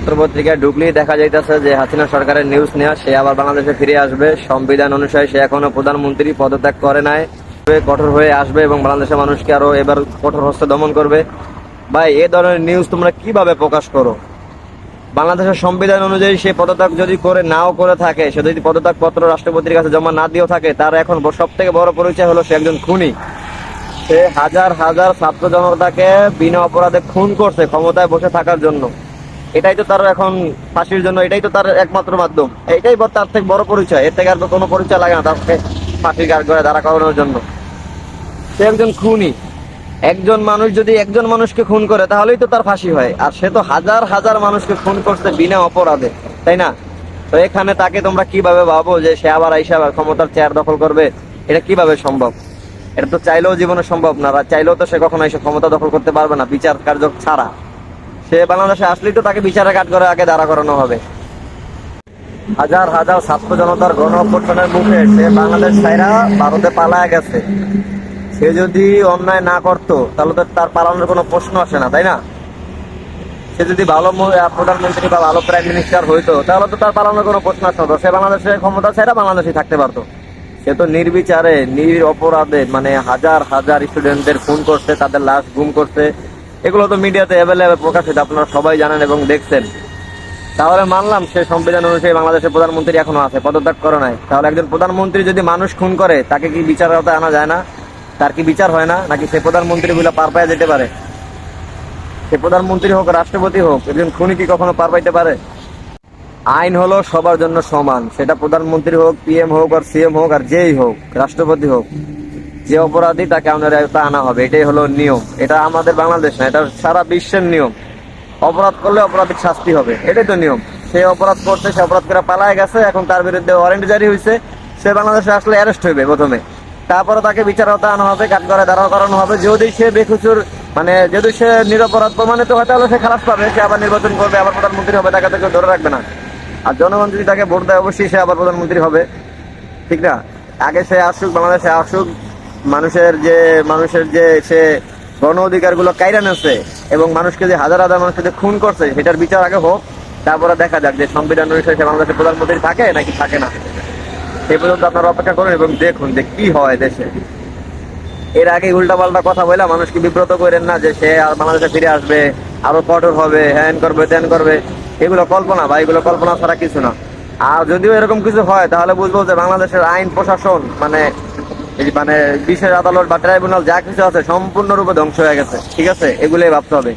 পত্রপত্রিকায় ঢুকলেই দেখা যাইতেছে যে হাসিনা সরকারের নিউজ নেওয়া, সে আবার বাংলাদেশে ফিরে আসবে। সংবিধান অনুসারে সে এখনো প্রধানমন্ত্রী পদত্যাগ করে নাই, কঠোর হয়ে আসবে এবং বাংলাদেশের মানুষকে আরো এবার কঠোর হস্তে দমন করবে। ভাই, এ ধরনের নিউজ তোমরা কিভাবে প্রকাশ করো? বাংলাদেশের সংবিধান অনুযায়ী সে পদত্যাগ যদি করে নাও করে থাকে, সে যদি পদত্যাগ পত্র রাষ্ট্রপতির কাছে জমা না দিয়েও থাকে, তার এখন সব থেকে বড় পরিচয় হলো সে একজন খুনি। সে হাজার হাজার ছাত্র জনতাকে বিনা অপরাধে খুন করছে ক্ষমতায় বসে থাকার জন্য। এটাই তো তার এখন ফাঁসির জন্য, এটাই তো তার একমাত্র মাধ্যম, এটাই তার থেকে বড় পরিচয়। এর থেকে আর কোনো পরিচয় লাগে না তাকে ফাঁসির কাঠগড়ায় দাঁড়া করানোর জন্য। সে একজন খুনি। একজন মানুষ যদি একজন মানুষকে খুন করে তাহলেই তো তার ফাঁসি হয়, আর সে তো হাজার হাজার মানুষকে খুন করছে বিনা অপরাধে, তাই না? তো এখানে তাকে তোমরা কিভাবে ভাবো যে সে আবার আইসা ক্ষমতার চেয়ার দখল করবে? এটা কিভাবে সম্ভব? এটা তো চাইলেও জীবনে সম্ভব না, আর চাইলেও তো সে কখনো এসে ক্ষমতা দখল করতে পারবে না বিচার কার্য ছাড়া। সে বাংলাদেশে আসলেই তো তাকে বিচারের কাঠগড়ায় আগে দাঁড়া করানো হবে। হাজার হাজার ছাত্র জনতার গণ অভ্যুত্থানের মুখে সে বাংলাদেশ ছাইরা ভারতে পালায় গেছে। সে যদি অন্যায় না করতো তাহলে তো তার পালানোর কোনো প্রশ্ন আসে না, তাই না? সে যদি ভালো প্রধানমন্ত্রী বা ভালো প্রাইম মিনিস্টার হইতো তাহলে তো তার পালানোর কোনো প্রশ্ন আসতো। সে বাংলাদেশের ক্ষমতা ছাড়া বাংলাদেশে থাকতে পারতো। সে তো নির্বিচারে অপরাধে মানে হাজার হাজার স্টুডেন্টদের খুন করছে, তাদের লাশ গুম করছে। এগুলো তো মিডিয়াতে অ্যাভেলেবেল প্রকাশিত, আপনারা সবাই জানেন এবং দেখছেন। তাহলে মানলাম সে সংবিধান অনুযায়ী বাংলাদেশের প্রধানমন্ত্রী এখনো আছে, পদত্যাগ করে নাই। তাহলে একজন প্রধানমন্ত্রী যদি মানুষ খুন করে তাকে কি বিচারের আওতায় আনা যায় না? তার কি বিচার হয় না? নাকি সে প্রধানমন্ত্রী গুলা পার পাইয়া যেতে পারে? সে প্রধানমন্ত্রী হোক রাষ্ট্রপতি হোক, একজন খুনি কি কখনো পার পাইতে পারে? আইন হলো সবার জন্য সমান, সেটা প্রধানমন্ত্রী হোক, পিএম হোক আর সিএম হোক আর যেই হোক, রাষ্ট্রপতি হোক। যে অপরাধী তাকে আমাদের আওতায় আনা হবে, এটাই হলো নিয়ম। এটা আমাদের বাংলাদেশ না, এটা সারা বিশ্বের নিয়ম। অপরাধ করলে অপরাধীর শাস্তি হবে, এটাই তো নিয়ম। সে অপরাধ করতে, সে অপরাধ করে পালায় গেছে, এখন তার বিরুদ্ধে ওয়ারেন্ট জারি হয়েছে। সে বাংলাদেশে আসলে অ্যারেস্ট হইবে প্রথমে, তারপরে তাকে বিচার আওতায় আনা হবে, কাঠগড়ায় দাঁড়াও করানো হবে। যদি সে বেকসুর মানে যদি সে নিরপরাধ প্রমাণিত হয় তাহলে সে খালাস পাবে, সে আবার নির্বাচন করবে, আবার প্রধানমন্ত্রী হবে, তাকে তো কেউ ধরে রাখবে না। আর জনগণ যদি তাকে ভোট দেয় অবশ্যই সে আবার প্রধানমন্ত্রী হবে, ঠিক না? আগে সে আসুক, বাংলাদেশে আসুক, মানুষের যে সে গণ অধিকার গুলো কাইরা নেছে এবং মানুষকে যে হাজার হাজার মানুষকে যে খুন করছে সেটার বিচার আগে হোক। তারপরে দেখা যাক যে সংবিধান অনুসারে সে বাংলাদেশের প্রধানমন্ত্রী থাকে নাকি থাকে না। সেই পর্যন্ত আপনারা অপেক্ষা করুন এবং দেখুন যে কি হয় দেশে। এর আগে উল্টাপাল্টা কথা বলে মানুষকে বিব্রত করেন না যে সে আর বাংলাদেশে ফিরে আসবে, আরো কঠোর হবে, হ্যান করবে ত্যান করবে। এগুলো কল্পনা ভাই, এগুলো কল্পনা ছাড়া কিছু না। আর যদিও এরকম কিছু হয় তাহলে বুঝবো যে বাংলাদেশের আইন প্রশাসন মানে বিশেষ আদালত বা ট্রাইব্যুনাল যা কিছু আছে সম্পূর্ণরূপে ধ্বংস হয়ে গেছে। ঠিক আছে, এগুলোই ভাবতে হবে।